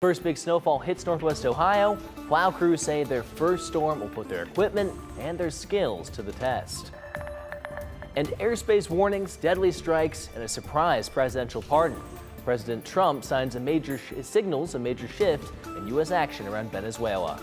First big snowfall hits northwest Ohio. Plow crews say their first storm will put their equipment and their skills to the test. And airspace warnings, deadly strikes, and a surprise presidential pardon. President Trump signals a major shift in U.S. action around Venezuela.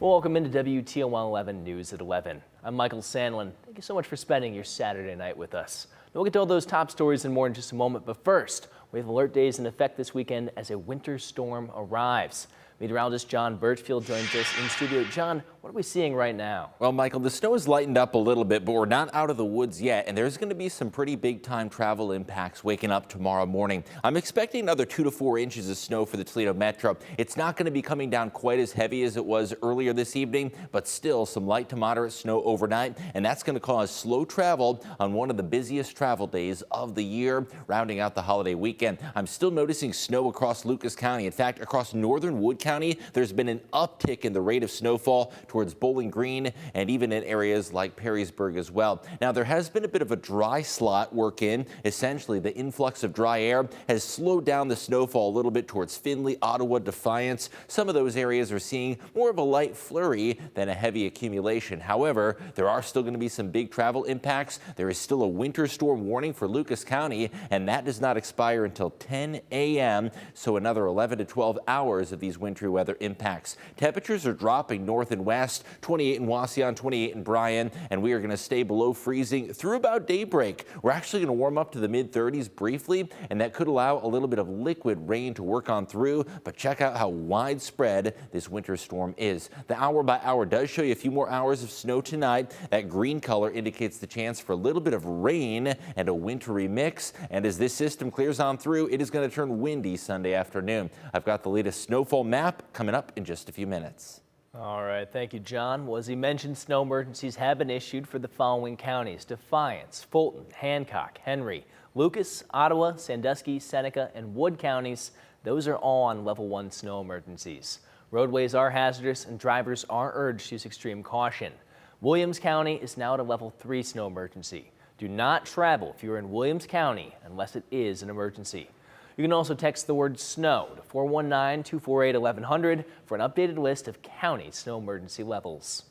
Well, welcome into WTOL 11 News at 11. I'm Michael Sandlin. Thank you so much for spending your Saturday night with us. We'll get to all those top stories and more in just a moment, but first, we have alert days in effect this weekend as a winter storm arrives. Meteorologist John Birchfield joins us in studio. John, what are we seeing right now? Well, Michael, the snow has lightened up a little bit, but we're not out of the woods yet, and there's going to be some pretty big time travel impacts waking up tomorrow morning. I'm expecting another 2 to 4 inches of snow for the Toledo Metro. It's not going to be coming down quite as heavy as it was earlier this evening, but still some light to moderate snow overnight, and that's going to cause slow travel on one of the busiest travel days of the year, rounding out the holiday weekend. I'm still noticing snow across Lucas County. In fact, across northern Wood County, there's been an uptick in the rate of snowfall towards Bowling Green and even in areas like Perrysburg as well. Now, there has been a bit of a dry slot work in. Essentially, the influx of dry air has slowed down the snowfall a little bit towards Findlay, Ottawa, Defiance. Some of those areas are seeing more of a light flurry than a heavy accumulation. However, there are still going to be some big travel impacts. There is still a winter storm warning for Lucas County, and that does not expire until 10 a.m. So another 11 to 12 hours of these wintry weather impacts. Temperatures are dropping north and west, 28 in Wauseon, 28 in Bryan, and we are going to stay below freezing through about daybreak. We're actually going to warm up to the mid-30s briefly, and that could allow a little bit of liquid rain to work on through, but check out how widespread this winter storm is. The hour by hour does show you a few more hours of snow tonight. That green color indicates the chance for a little bit of rain and a wintry mix, and as this system clears on through, it is going to turn windy Sunday afternoon. I've got the latest snowfall map coming up in just a few minutes. All right, thank you, John. Well, as he mentioned, snow emergencies have been issued for the following counties: Defiance, Fulton, Hancock, Henry, Lucas, Ottawa, Sandusky, Seneca, and Wood counties. Those are all on level 1 snow emergencies. Roadways are hazardous and drivers are urged to use extreme caution. Williams County is now at a level 3 snow emergency. Do not travel if you're in Williams County unless it is an emergency. You can also text the word snow to 419-248-1100 for an updated list of county snow emergency levels.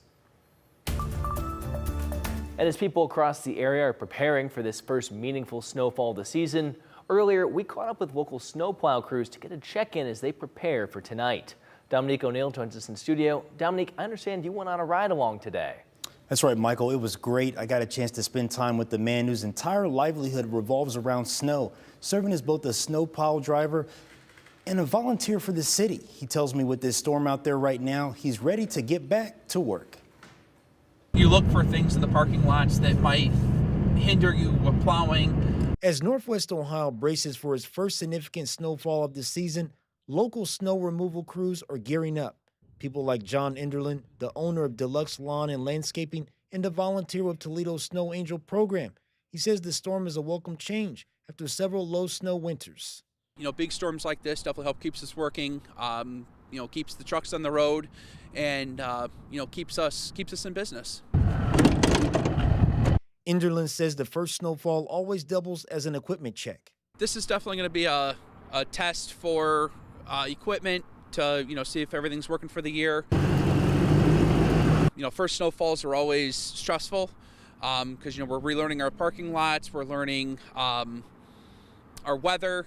And as people across the area are preparing for this first meaningful snowfall of the season, earlier we caught up with local snowplow crews to get a check-in as they prepare for tonight. Dominique O'Neill joins us in studio. Dominique, I understand you went on a ride along today. That's right, Michael. It was great. I got a chance to spend time with the man whose entire livelihood revolves around snow, serving as both a snowplow driver and a volunteer for the city. He tells me with this storm out there right now, he's ready to get back to work. You look for things in the parking lots that might hinder you with plowing. As Northwest Ohio braces for its first significant snowfall of the season, local snow removal crews are gearing up. People like John Enderlin, the owner of Deluxe Lawn and Landscaping and a volunteer with Toledo's Snow Angel program. He says the storm is a welcome change after several low snow winters. You know, big storms like this definitely help keeps us working, keeps the trucks on the road and, keeps us in business. Enderlin says the first snowfall always doubles as an equipment check. This is definitely going to be a test for equipment to, see if everything's working for the year. First snowfalls are always stressful because, we're relearning our parking lots, we're learning our weather,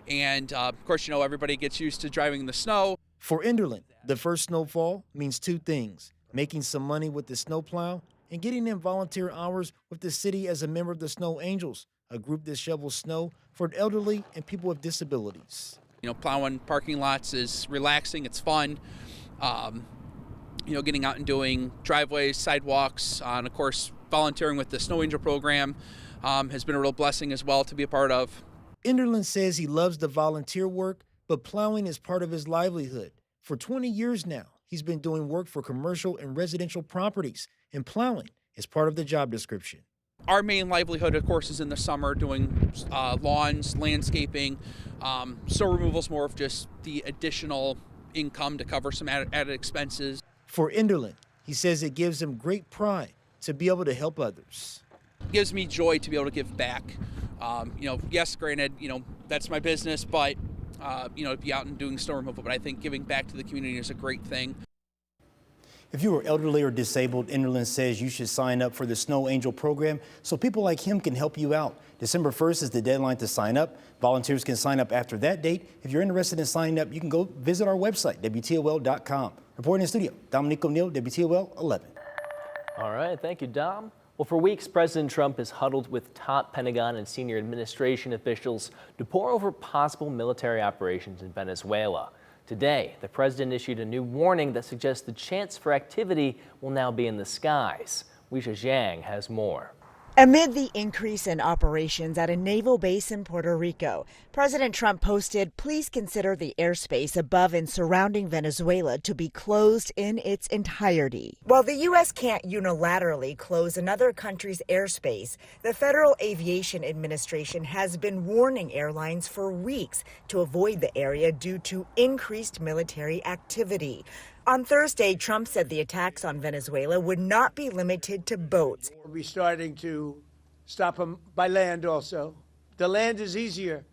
and of course, everybody gets used to driving in the snow. For Enderlin, the first snowfall means two things: making some money with the snowplow and getting in volunteer hours with the city as a member of the Snow Angels, a group that shovels snow for the elderly and people with disabilities. Plowing parking lots is relaxing, it's fun. Getting out and doing driveways, sidewalks, and of course, volunteering with the Snow Angel program has been a real blessing as well to be a part of. Enderlin says he loves the volunteer work, but plowing is part of his livelihood. For 20 years now, he's been doing work for commercial and residential properties, and plowing is part of the job description. Our main livelihood, of course, is in the summer doing lawns, landscaping. Snow removal is more of just the additional income to cover some added expenses. For Enderlin, he says it gives him great pride to be able to help others. It gives me joy to be able to give back. Yes, granted, that's my business, but to be out and doing snow removal. But I think giving back to the community is a great thing. If you are elderly or disabled, Enderlin says you should sign up for the Snow Angel program so people like him can help you out. December 1st is the deadline to sign up. Volunteers can sign up after that date. If you're interested in signing up, you can go visit our website, WTOL.com. Reporting in studio, Dominique O'Neill, WTOL 11. All right, thank you, Dom. Well, for weeks, President Trump has huddled with top Pentagon and senior administration officials to pore over possible military operations in Venezuela. Today, the president issued a new warning that suggests the chance for activity will now be in the skies. Weijia Zhang has more. Amid the increase in operations at a naval base in Puerto Rico, President Trump posted, "Please consider the airspace above and surrounding Venezuela to be closed in its entirety." While the U.S. can't unilaterally close another country's airspace, the Federal Aviation Administration has been warning airlines for weeks to avoid the area due to increased military activity. On Thursday, Trump said the attacks on Venezuela would not be limited to boats. We'll be starting to stop them by land also. The land is easier,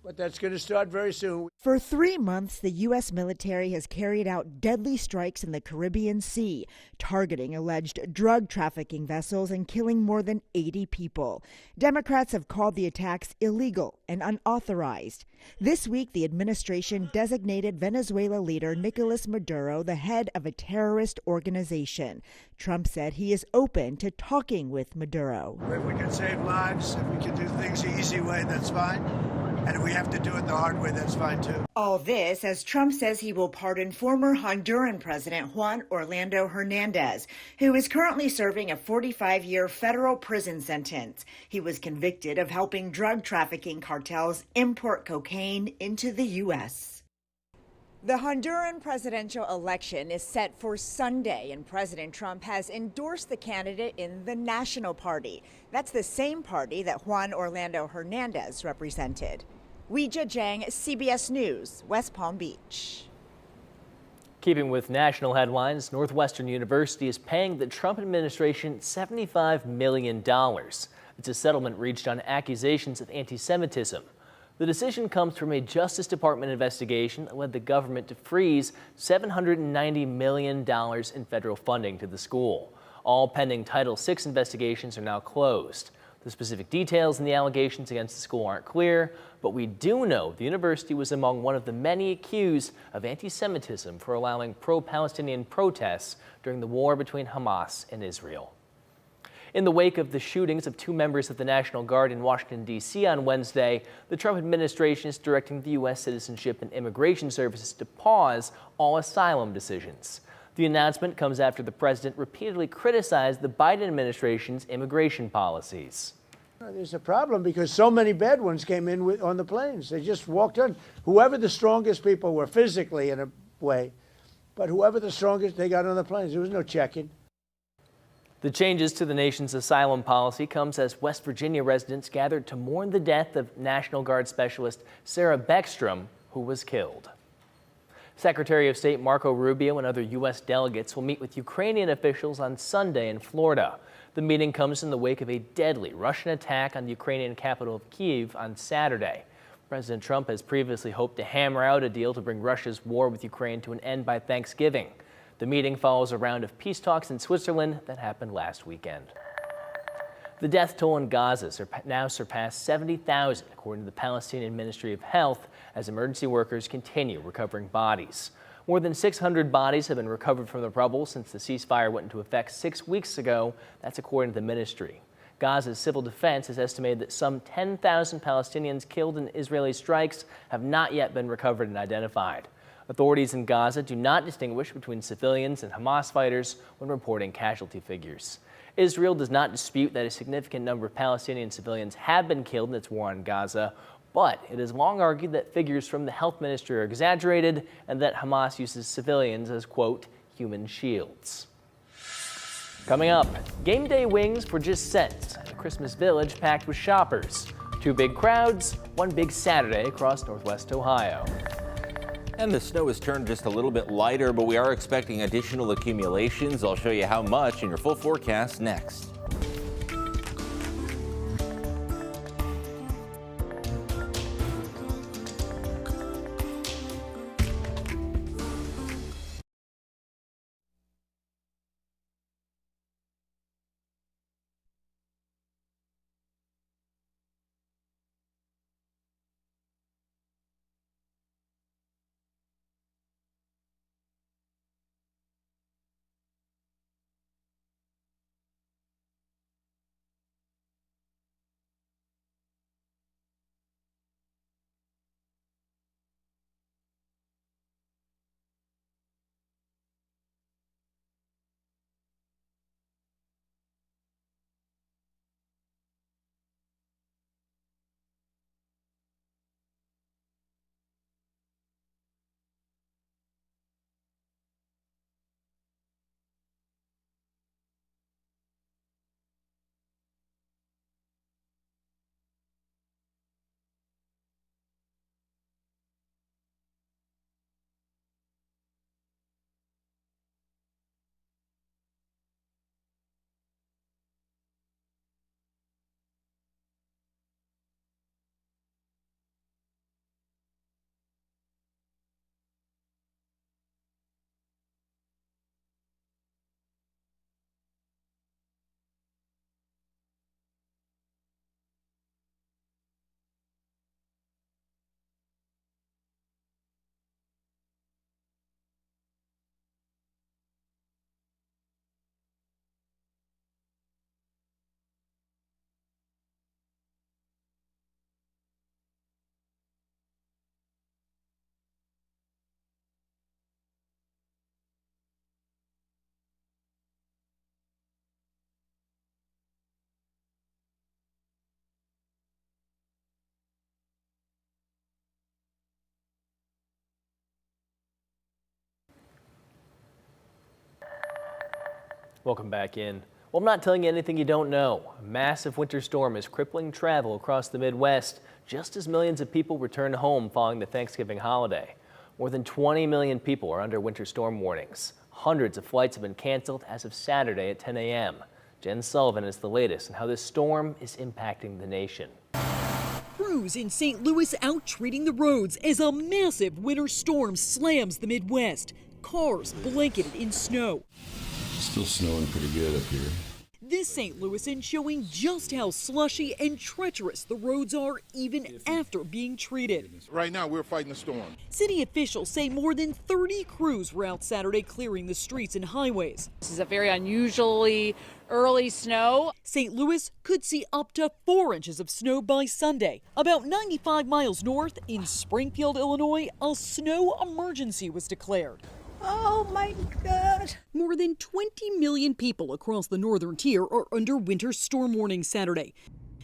but that's going to start very soon. For 3 months, the U.S. military has carried out deadly strikes in the Caribbean Sea, targeting alleged drug trafficking vessels and killing more than 80 people. Democrats have called the attacks illegal and unauthorized. This week, the administration designated Venezuela leader Nicolas Maduro the head of a terrorist organization. Trump said he is open to talking with Maduro. If we can save lives, if we can do things the easy way, that's fine. And if we have to do it the hard way, that's fine too. All this as Trump says he will pardon former Honduran President Juan Orlando Hernandez, who is currently serving a 45-year federal prison sentence. He was convicted of helping drug trafficking cartels import cocaine into the U.S. The Honduran presidential election is set for Sunday, and President Trump has endorsed the candidate in the National Party. That's the same party that Juan Orlando Hernandez represented. Weijia Zhang, CBS News, West Palm Beach. Keeping with national headlines, Northwestern University is paying the Trump administration $75 million. It's a settlement reached on accusations of anti-Semitism. The decision comes from a Justice Department investigation that led the government to freeze $790 million in federal funding to the school. All pending Title VI investigations are now closed. The specific details in the allegations against the school aren't clear, but we do know the university was among one of the many accused of anti-Semitism for allowing pro-Palestinian protests during the war between Hamas and Israel. In the wake of the shootings of 2 members of the National Guard in Washington, D.C. on Wednesday, the Trump administration is directing the U.S. Citizenship and Immigration Services to pause all asylum decisions. The announcement comes after the president repeatedly criticized the Biden administration's immigration policies. There's a problem because so many bad ones came in on the planes. They just walked on. Whoever the strongest people were physically in a way, but whoever the strongest, they got on the planes. There was no checking. The changes to the nation's asylum policy comes as West Virginia residents gathered to mourn the death of National Guard specialist Sarah Beckstrom, who was killed. Secretary of State Marco Rubio and other U.S. delegates will meet with Ukrainian officials on Sunday in Florida. The meeting comes in the wake of a deadly Russian attack on the Ukrainian capital of Kyiv on Saturday. President Trump has previously hoped to hammer out a deal to bring Russia's war with Ukraine to an end by Thanksgiving. The meeting follows a round of peace talks in Switzerland that happened last weekend. The death toll in Gaza now surpassed 70,000, according to the Palestinian Ministry of Health, as emergency workers continue recovering bodies. More than 600 bodies have been recovered from the rubble since the ceasefire went into effect 6 weeks ago. That's according to the ministry. Gaza's civil defense has estimated that some 10,000 Palestinians killed in Israeli strikes have not yet been recovered and identified. Authorities in Gaza do not distinguish between civilians and Hamas fighters when reporting casualty figures. Israel does not dispute that a significant number of Palestinian civilians have been killed in its war on Gaza, but it has long argued that figures from the health ministry are exaggerated and that Hamas uses civilians as, quote, human shields. Coming up, game day wings for just cents at a Christmas village packed with shoppers. 2 big crowds, 1 big Saturday across Northwest Ohio. And the snow has turned just a little bit lighter, but we are expecting additional accumulations. I'll show you how much in your full forecast next. Welcome back in. Well, I'm not telling you anything you don't know. A massive winter storm is crippling travel across the Midwest, just as millions of people return home following the Thanksgiving holiday. More than 20 million people are under winter storm warnings. Hundreds of flights have been canceled as of Saturday at 10 a.m. Jen Sullivan is the latest on how this storm is impacting the nation. Crews in St. Louis out treating the roads as a massive winter storm slams the Midwest. Cars blanketed in snow. Still snowing pretty good up here. This St. Louisan showing just how slushy and treacherous the roads are even after being treated. Right now, we're fighting the storm. City officials say more than 30 crews were out Saturday clearing the streets and highways. This is a very unusually early snow. St. Louis could see up to 4 inches of snow by Sunday. About 95 miles north in Springfield, Illinois, a snow emergency was declared. Oh my God. More than 20 million people across the northern tier are under winter storm warning Saturday.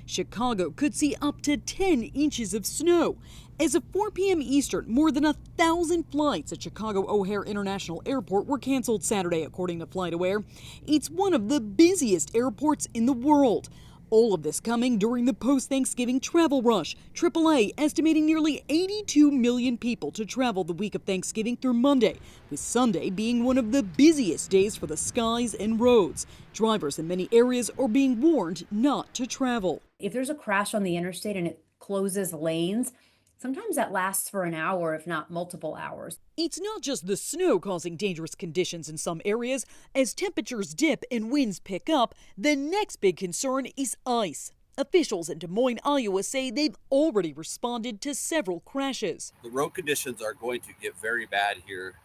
Chicago could see up to 10 inches of snow. As of 4 p.m. Eastern, more than 1,000 flights at Chicago O'Hare International Airport were canceled Saturday, according to FlightAware. It's one of the busiest airports in the world. All of this coming during the post-Thanksgiving travel rush. AAA estimating nearly 82 million people to travel the week of Thanksgiving through Monday, with Sunday being one of the busiest days for the skies and roads. Drivers in many areas are being warned not to travel. If there's a crash on the interstate and it closes lanes, sometimes that lasts for an hour, if not multiple hours. It's not just the snow causing dangerous conditions in some areas. As temperatures dip and winds pick up, the next big concern is ice. Officials in Des Moines, Iowa say they've already responded to several crashes. The road conditions are going to get very bad here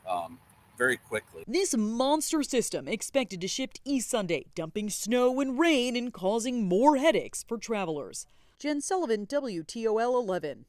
very quickly. This monster system expected to shift east Sunday, dumping snow and rain and causing more headaches for travelers. Jen Sullivan, WTOL 11.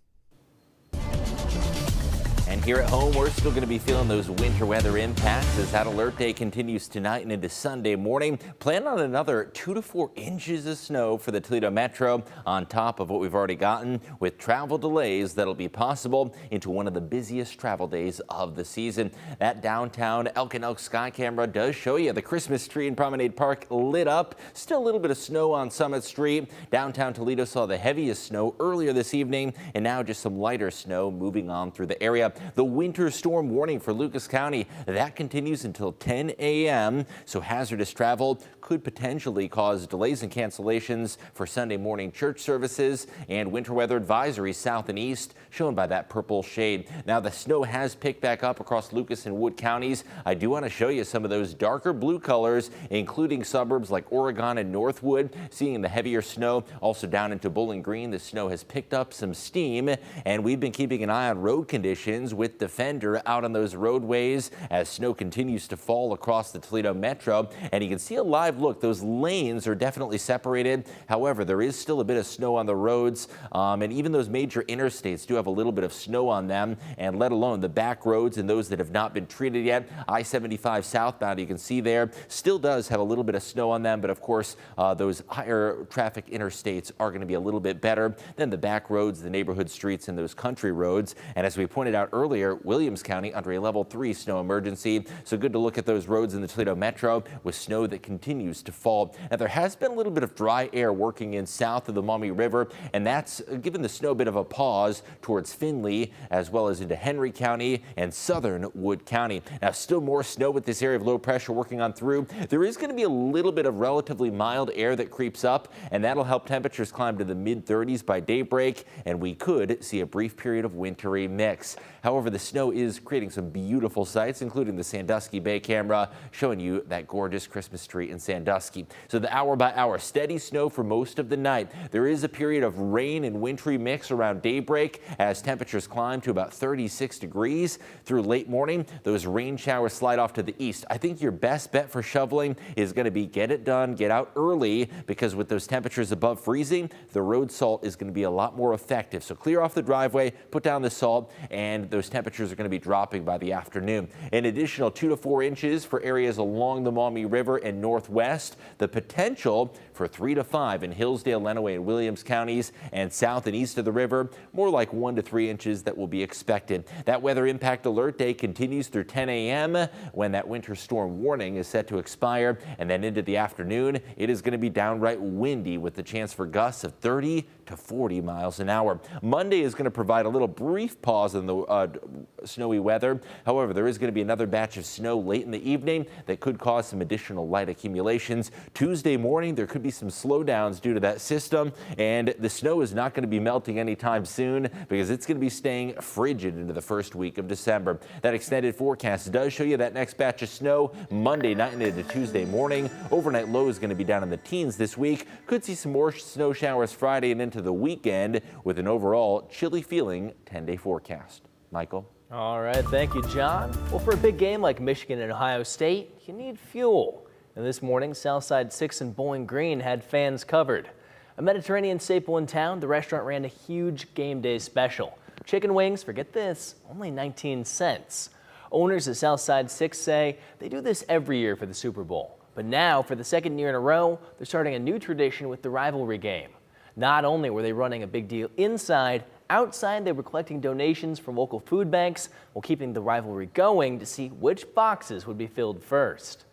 And here at home, we're still going to be feeling those winter weather impacts as that alert day continues tonight and into Sunday morning. Plan on another 2 to 4 inches of snow for the Toledo Metro on top of what we've already gotten, with travel delays that'll be possible into one of the busiest travel days of the season. That downtown Elk and Elk sky camera does show you the Christmas tree in Promenade Park lit up. Still a little bit of snow on Summit Street. Downtown Toledo saw the heaviest snow earlier this evening, and now just some lighter snow moving on through the area. The winter storm warning for Lucas County, that continues until 10 a.m. So hazardous travel could potentially cause delays and cancellations for Sunday morning church services, and winter weather advisory south and east shown by that purple shade. Now the snow has picked back up across Lucas and Wood counties. I do want to show you some of those darker blue colors, including suburbs like Oregon and Northwood, seeing the heavier snow. Also down into Bowling Green, the snow has picked up some steam, and we've been keeping an eye on road conditions with Defender out on those roadways as snow continues to fall across the Toledo Metro. And you can see a live look. Those lanes are definitely separated. However, there is still a bit of snow on the roads, and even those major interstates do have a little bit of snow on them, and let alone the back roads and those that have not been treated yet. I-75 southbound, you can see there, still does have a little bit of snow on them, but of course those higher traffic interstates are going to be a little bit better than the back roads, the neighborhood streets, and those country roads. And as we pointed out earlier, Williams County under a level 3 snow emergency. So good to look at those roads in the Toledo Metro with snow that continues to fall. Now there has been a little bit of dry air working in south of the Maumee River, and that's given the snow a bit of a pause towards Findlay as well as into Henry County and southern Wood County. Now still more snow with this area of low pressure working on through. There is going to be a little bit of relatively mild air that creeps up, and that'll help temperatures climb to the mid-30s by daybreak, and we could see a brief period of wintry mix. However, the snow is creating some beautiful sights, including the Sandusky Bay camera showing you that gorgeous Christmas tree in Sandusky. So the hour by hour steady snow for most of the night. There is a period of rain and wintry mix around daybreak as temperatures climb to about 36 degrees through late morning. Those rain showers slide off to the east. I think your best bet for shoveling is going to be get it done, get out early, because with those temperatures above freezing, the road salt is going to be a lot more effective. So clear off the driveway, put down the salt, and those those temperatures are going to be dropping by the afternoon. An additional 2 to 4 inches for areas along the Maumee River and northwest. The potential for 3 to 5 in Hillsdale, Lenawee, and Williams counties, and south and east of the river. More like 1 to 3 inches that will be expected. That weather impact alert day continues through 10 a.m. when that winter storm warning is set to expire, and then into the afternoon it is going to be downright windy with the chance for gusts of 30 to 40 miles an hour. Monday is going to provide a little brief pause in the snowy weather. However, there is going to be another batch of snow late in the evening that could cause some additional light accumulations. Tuesday morning there could be some slowdowns due to that system, and the snow is not going to be melting anytime soon because it's going to be staying frigid into the first week of December. That extended forecast does show you that next batch of snow Monday night and into Tuesday morning. Overnight low is going to be down in the teens this week. Could see some more snow showers Friday and into the weekend with an overall chilly feeling 10-day forecast. Michael. All right, thank you, John. Well, for a big game like Michigan and Ohio State, you need fuel. And this morning, Southside 6 and Bowling Green had fans covered. A Mediterranean staple in town, the restaurant ran a huge game day special. Chicken wings, forget this, only 19 cents. Owners of Southside 6 say they do this every year for the Super Bowl. But now, for the second year in a row, they're starting a new tradition with the rivalry game. Not only were they running a big deal inside, outside they were collecting donations from local food banks while keeping the rivalry going to see which boxes would be filled first.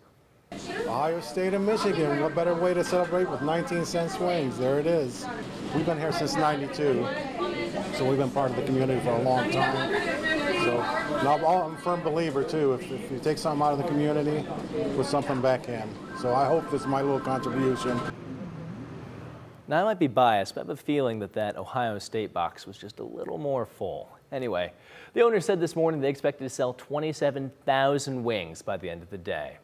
Ohio State and Michigan, what better way to celebrate with 19-cent swings? There it is. We've been here since '92, so we've been part of the community for a long time. So now I'm a firm believer too, if you take something out of the community, put something back in. So I hope this is my little contribution. Now, I might be biased, but I have a feeling that Ohio State box was just a little more full. Anyway, the owner said this morning they expected to sell 27,000 wings by the end of the day.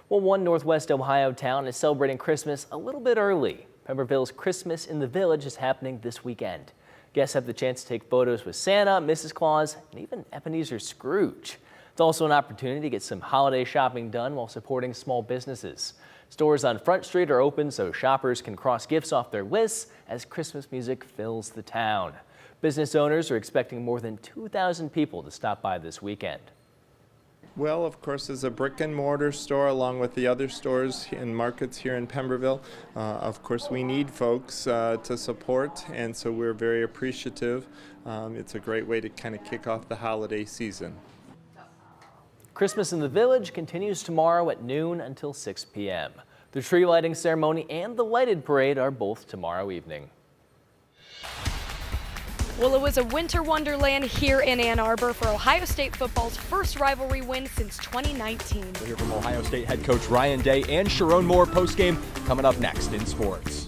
Well, one Northwest Ohio town is celebrating Christmas a little bit early. Pemberville's Christmas in the Village is happening this weekend. Guests have the chance to take photos with Santa, Mrs. Claus, and even Ebenezer Scrooge. It's also an opportunity to get some holiday shopping done while supporting small businesses. Stores on Front Street are open so shoppers can cross gifts off their lists as Christmas music fills the town. Business owners are expecting more than 2,000 people to stop by this weekend. Well, of course, as a brick and mortar store, along with the other stores and markets here in Pemberville, of course, we need folks to support, and so we're very appreciative. It's a great way to kind of kick off the holiday season. Christmas in the Village continues tomorrow at noon until 6 p.m. The tree lighting ceremony and the lighted parade are both tomorrow evening. Well, it was a winter wonderland here in Ann Arbor for Ohio State football's first rivalry win since 2019. We'll hear from Ohio State head coach Ryan Day and Sharon Moore postgame coming up next in sports.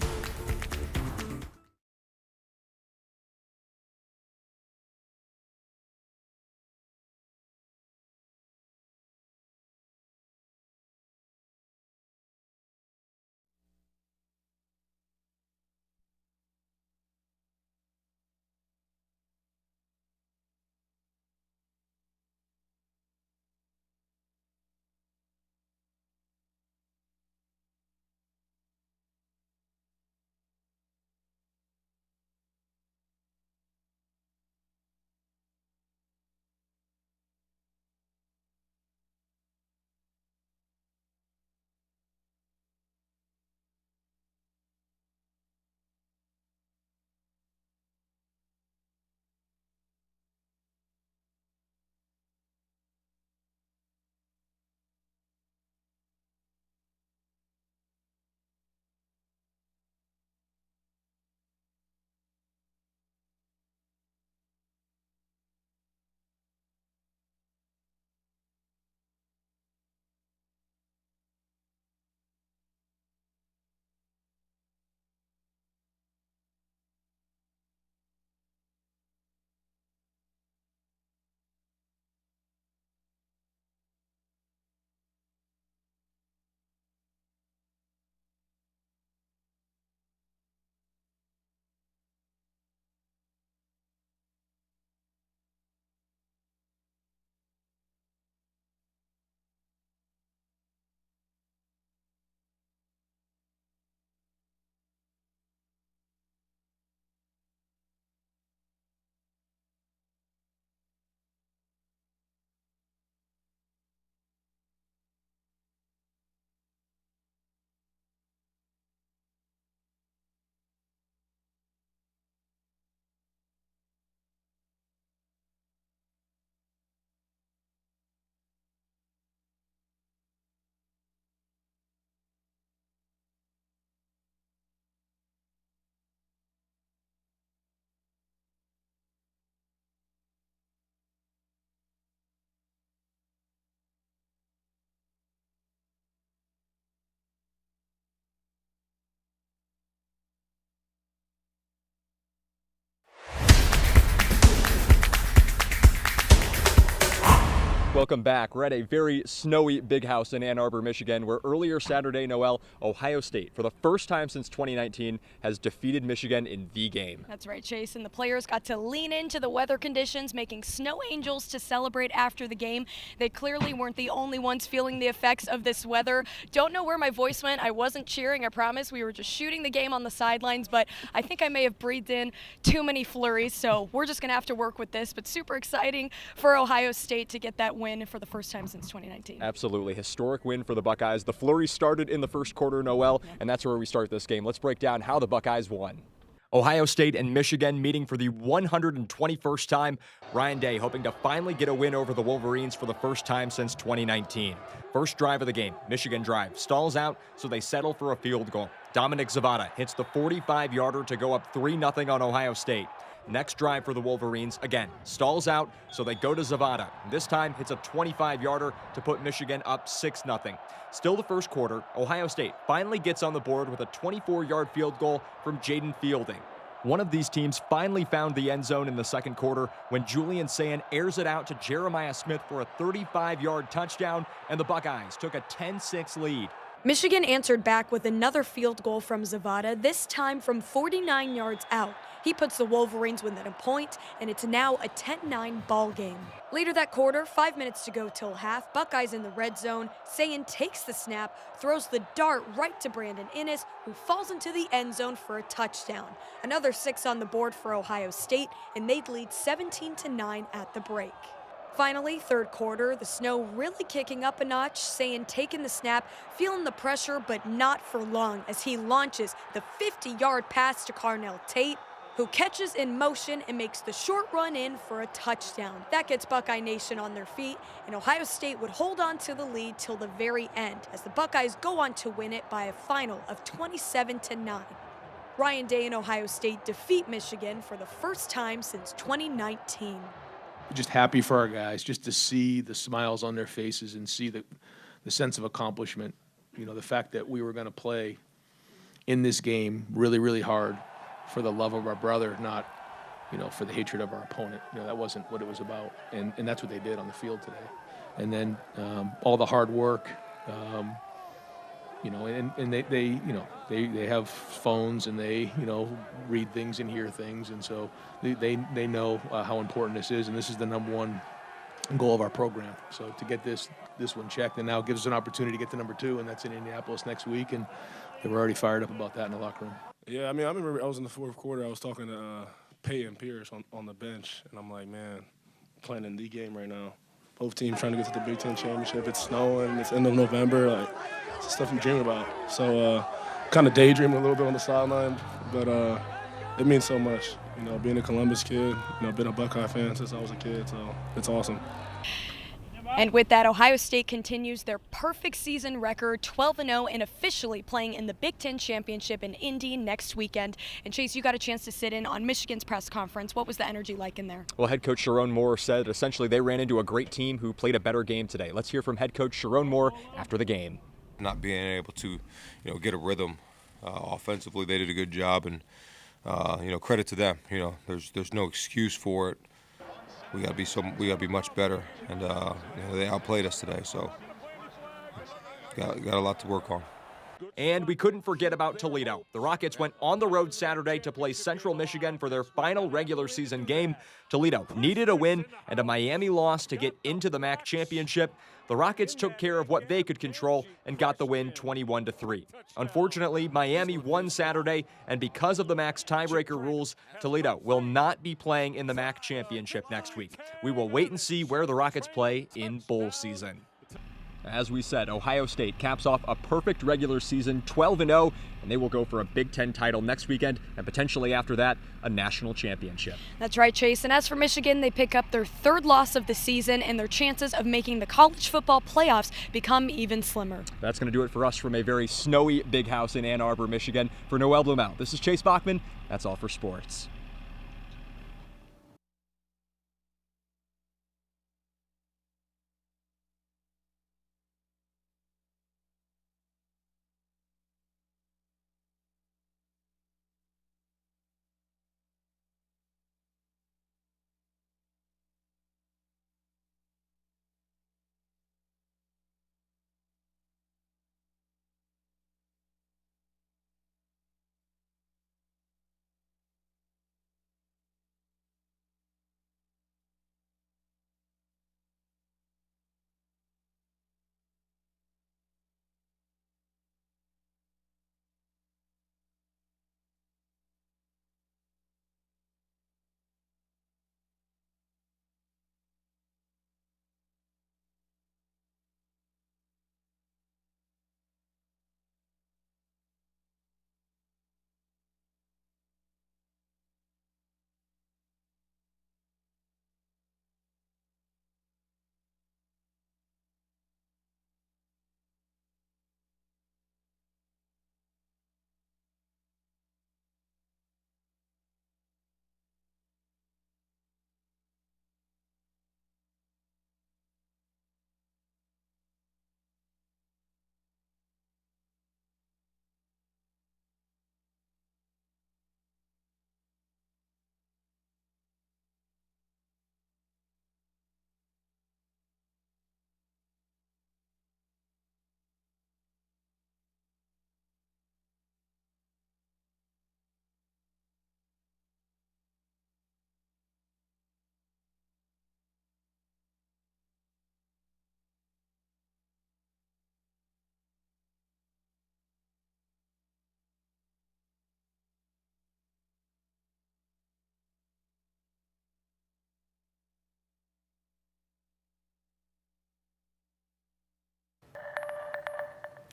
Welcome back. We're at a very snowy big house in Ann Arbor, Michigan, where earlier Saturday, Noel, Ohio State, for the first time since 2019, has defeated Michigan in the game. That's right, Chase, and the players got to lean into the weather conditions, making snow angels to celebrate after the game. They clearly weren't the only ones feeling the effects of this weather. Don't know where my voice went. I wasn't cheering, I promise. We were just shooting the game on the sidelines, but I think I may have breathed in too many flurries, so we're just going to have to work with this. But super exciting for Ohio State to get that win for the first time since 2019. Absolutely. Historic win for the Buckeyes. The flurry started in the first quarter, Noel, and that's where we start this game. Let's break down how the Buckeyes won. Ohio State and Michigan meeting for the 121st time. Ryan Day hoping to finally get a win over the Wolverines for the first time since 2019. First drive of the game, Michigan drive, stalls out, so they settle for a field goal. Dominic Zavada hits the 45-yarder to go up 3-0 on Ohio State. Next drive for the Wolverines, again, stalls out, so they go to Zavada. This time, hits a 25-yarder to put Michigan up 6-0. Still the first quarter, Ohio State finally gets on the board with a 24-yard field goal from Jaden Fielding. One of these teams finally found the end zone in the second quarter when Julian Sayin airs it out to Jeremiah Smith for a 35-yard touchdown, and the Buckeyes took a 10-6 lead. Michigan answered back with another field goal from Zavada, this time from 49 yards out. He puts the Wolverines within a point, and it's now a 10-9 ball game. Later that quarter, 5 minutes to go till half, Buckeyes in the red zone. Sayin takes the snap, throws the dart right to Brandon Innes, who falls into the end zone for a touchdown. Another 6 on the board for Ohio State, and they'd lead 17-9 at the break. Finally, third quarter, the snow really kicking up a notch. Sayin taking the snap, feeling the pressure, but not for long as he launches the 50-yard pass to Carnell Tate, who catches in motion and makes the short run in for a touchdown. That gets Buckeye Nation on their feet, and Ohio State would hold on to the lead till the very end as the Buckeyes go on to win it by a final of 27-9. Ryan Day and Ohio State defeat Michigan for the first time since 2019. Just happy for our guys, just to see the smiles on their faces and see the sense of accomplishment. You know, the fact that we were going to play in this game really, really hard for the love of our brother, not, you know, for the hatred of our opponent. You know, that wasn't what it was about, and that's what they did on the field today. And then all the hard work, you know, and they you know, they have phones and they, you know, read things and hear things, and so they know how important this is, and this is the number one goal of our program. So to get this one checked, and now gives us an opportunity to get to number 2, and that's in Indianapolis next week, and they were already fired up about that in the locker room. Yeah, I mean, I remember I was in the fourth quarter. I was talking to Peyton Pierce on the bench, and I'm like, man, playing in the game right now. Both teams trying to get to the Big Ten championship. It's snowing. It's end of November. Like, it's the stuff you dream about. So, kind of daydreaming a little bit on the sideline, but it means so much. You know, being a Columbus kid, you know, been a Buckeye fan since I was a kid, so it's awesome. And with that, Ohio State continues their perfect season record, 12-0, and officially playing in the Big Ten Championship in Indy next weekend. And Chase, you got a chance to sit in on Michigan's press conference. What was the energy like in there? Well, head coach Sharon Moore said essentially they ran into a great team who played a better game today. Let's hear from head coach Sharon Moore after the game. Not being able to, you know, get a rhythm offensively, they did a good job, and you know, credit to them. You know, there's no excuse for it. We got to be much better, and you know, they outplayed us today, so got a lot to work on. And we couldn't forget about Toledo. The Rockets went on the road Saturday to play Central Michigan for their final regular season game. Toledo needed a win and a Miami loss to get into the MAC championship. The Rockets took care of what they could control and got the win 21-3. Unfortunately, Miami won Saturday, and because of the MAC's tiebreaker rules, Toledo will not be playing in the MAC championship next week. We will wait and see where the Rockets play in bowl season. As we said, Ohio State caps off a perfect regular season, 12-0, and they will go for a Big Ten title next weekend, and potentially after that, a national championship. That's right, Chase. And as for Michigan, they pick up their 3rd loss of the season, and their chances of making the college football playoffs become even slimmer. That's going to do it for us from a very snowy big house in Ann Arbor, Michigan. For Noel Blumel, this is Chase Bachman. That's all for sports.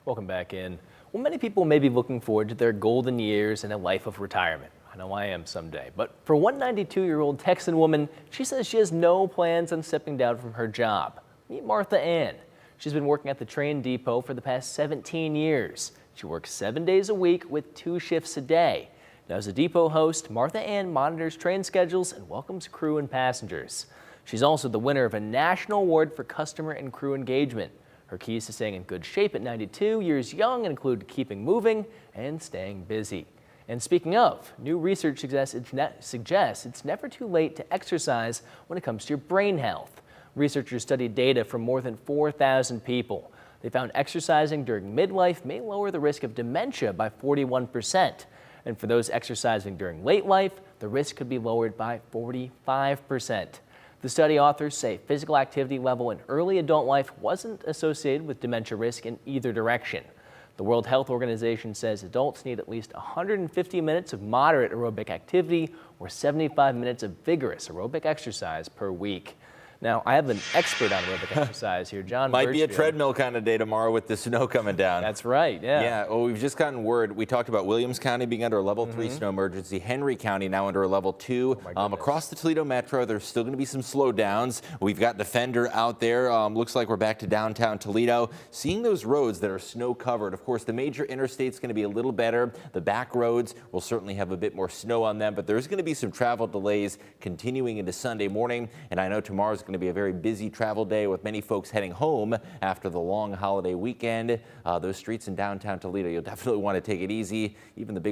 Welcome back in. Well, many people may be looking forward to their golden years and a life of retirement. I know I am someday. But for one 92-year-old Texan woman, she says she has no plans on stepping down from her job. Meet Martha Ann. She's been working at the train depot for the past 17 years. She works 7 days a week with 2 shifts a day. Now, as a depot host, Martha Ann monitors train schedules and welcomes crew and passengers. She's also the winner of a national award for customer and crew engagement. Her keys to staying in good shape at 92 years young include keeping moving and staying busy. And speaking of, new research suggests it's never too late to exercise when it comes to your brain health. Researchers studied data from more than 4,000 people. They found exercising during midlife may lower the risk of dementia by 41%. And for those exercising during late life, the risk could be lowered by 45%. The study authors say physical activity level in early adult life wasn't associated with dementia risk in either direction. The World Health Organization says adults need at least 150 minutes of moderate aerobic activity or 75 minutes of vigorous aerobic exercise per week. Now, I have an expert on aerobic exercise here, John. Might be a treadmill kind of day tomorrow with the snow coming down. That's right, yeah. Yeah, well, we've just gotten word. We talked about Williams County being under a level 3 snow emergency. Henry County now under a level 2. Across the Toledo Metro, there's still going to be some slowdowns. We've got Defender out there. Looks like we're back to downtown Toledo. Seeing those roads that are snow covered. Of course, the major interstate's going to be a little better. The back roads will certainly have a bit more snow on them, but there's going to be some travel delays continuing into Sunday morning. And I know tomorrow's going to be a very busy travel day with many folks heading home after the long holiday weekend. Those streets in downtown Toledo, you'll definitely want to take it easy. Even the big